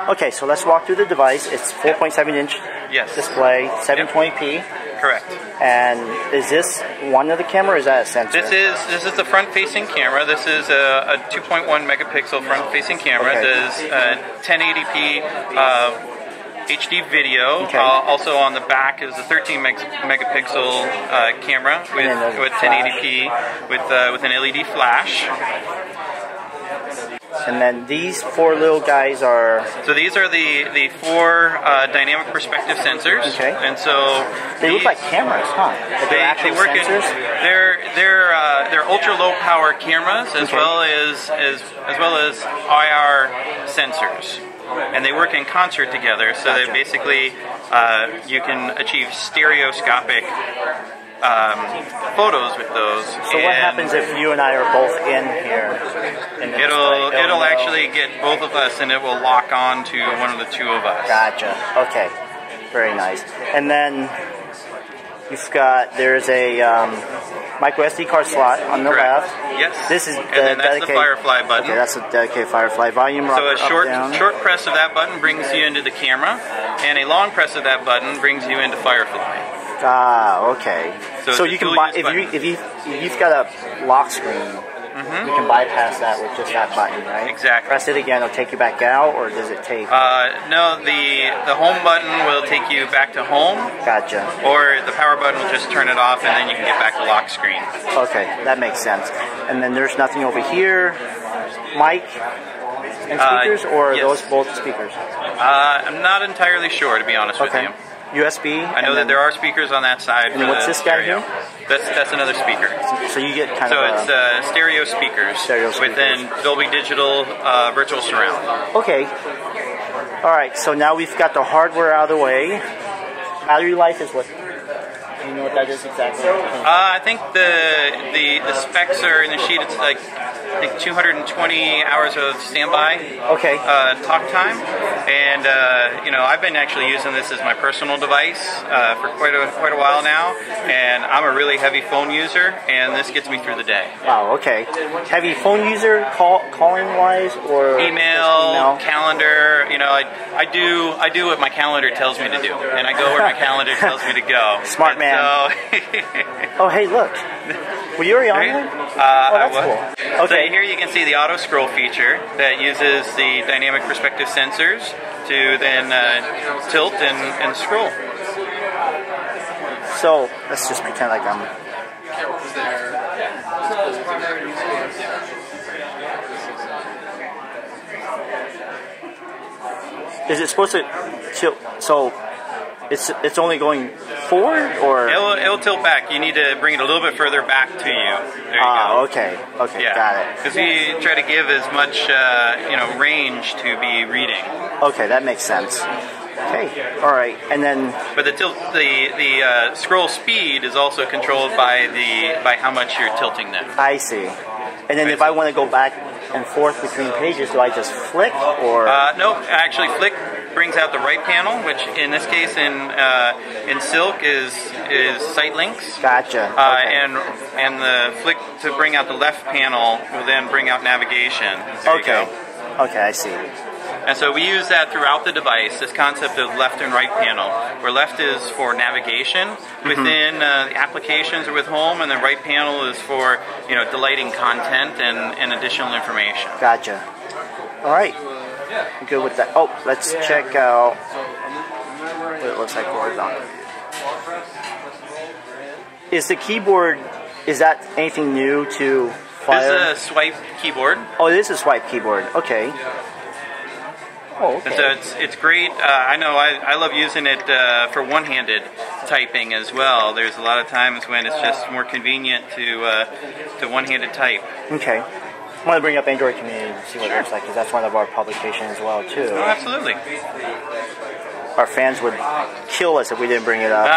Okay, so let's walk through the device. It's 4.7-inch display, 720p. Correct. And is this one of the camera, or is that a sensor? This is the front-facing camera. This is a 2.1 megapixel front-facing camera. It does 1080p HD video. Also on the back is a 13 megapixel camera with 1080p with an LED flash. And then these four little guys are... So these are the four dynamic perspective sensors. Okay. And so they look like cameras, huh? Like they work sensors? They're ultra low power cameras as well as IR sensors. And they work in concert together, so that basically you can achieve stereoscopic photos with those. So what happens if you and I are both in here? It'll actually get both of us, and it will lock on to one of the two of us. Gotcha. Okay. Very nice. And then you've got, there's a micro SD card slot on the left. Yes. This is that's the Firefly button. Okay, that's a dedicated Firefly volume rocker. So a short press of that button brings you into the camera, and a long press of that button brings you into Firefly. Ah, okay. So you can buy if you've got a lock screen. You can bypass that with just that button, right? Exactly. Press it again, it'll take you back out, or does it take? No, the home button will take you back to home. Gotcha. Or the power button will just turn it off, and then you can get back to lock screen. Okay, that makes sense. And then there's nothing over here. Mic and speakers, or are those both speakers? I'm not entirely sure, to be honest with you. USB. I know that there are speakers on that side. And what's this guy here? That's another speaker. So you get kind of. So it's stereo speakers. Within Dolby Digital Virtual Surround. Okay. All right. So now we've got the hardware out of the way. Battery life is what? Do you know what that is exactly? I think the specs are in the sheet. It's like I think 220 hours of standby. Talk time, and I've been actually using this as my personal device for quite a while now, and I'm a really heavy phone user, and this gets me through the day. Wow. Okay. Heavy phone user, calling wise, or email, calendar. I do what my calendar tells me to do, and I go where my calendar tells me to go. Smart man. Oh, hey, look. Were you already on there? That's cool. Okay. So here you can see the auto scroll feature that uses the dynamic perspective sensors to then tilt and scroll. So let's just pretend like I'm. Is it supposed to tilt? So it's only going forward, or it'll tilt back. You need to bring it a little bit further back to you. There you go. Okay, got it. Because we try to give as much range to be reading. Okay, that makes sense. Okay, all right, and then. But the scroll speed is also controlled by how much you're tilting them. I see. And then if I want to go back and forth between pages, do I just flick, or? No, actually, flick brings out the right panel, which in this case in Silk is site links. Gotcha. And the flick to bring out the left panel will then bring out navigation. Okay, I see. And so we use that throughout the device, this concept of left and right panel, where left is for navigation within the applications or with home, and the right panel is for delighting content and additional information. Gotcha. All right. I'm good with that. Oh, let's check out what it looks like horizontal. Is the keyboard, is that anything new to Fire? This is a swipe keyboard. Oh, it is a swipe keyboard. Okay. Oh, okay. And so it's great. I know I love using it for one-handed typing as well. There's a lot of times when it's just more convenient to one-handed type. Okay. I want to bring up Android Community and see what it looks like, because that's one of our publications as well, too. Oh, absolutely. Our fans would kill us if we didn't bring it up.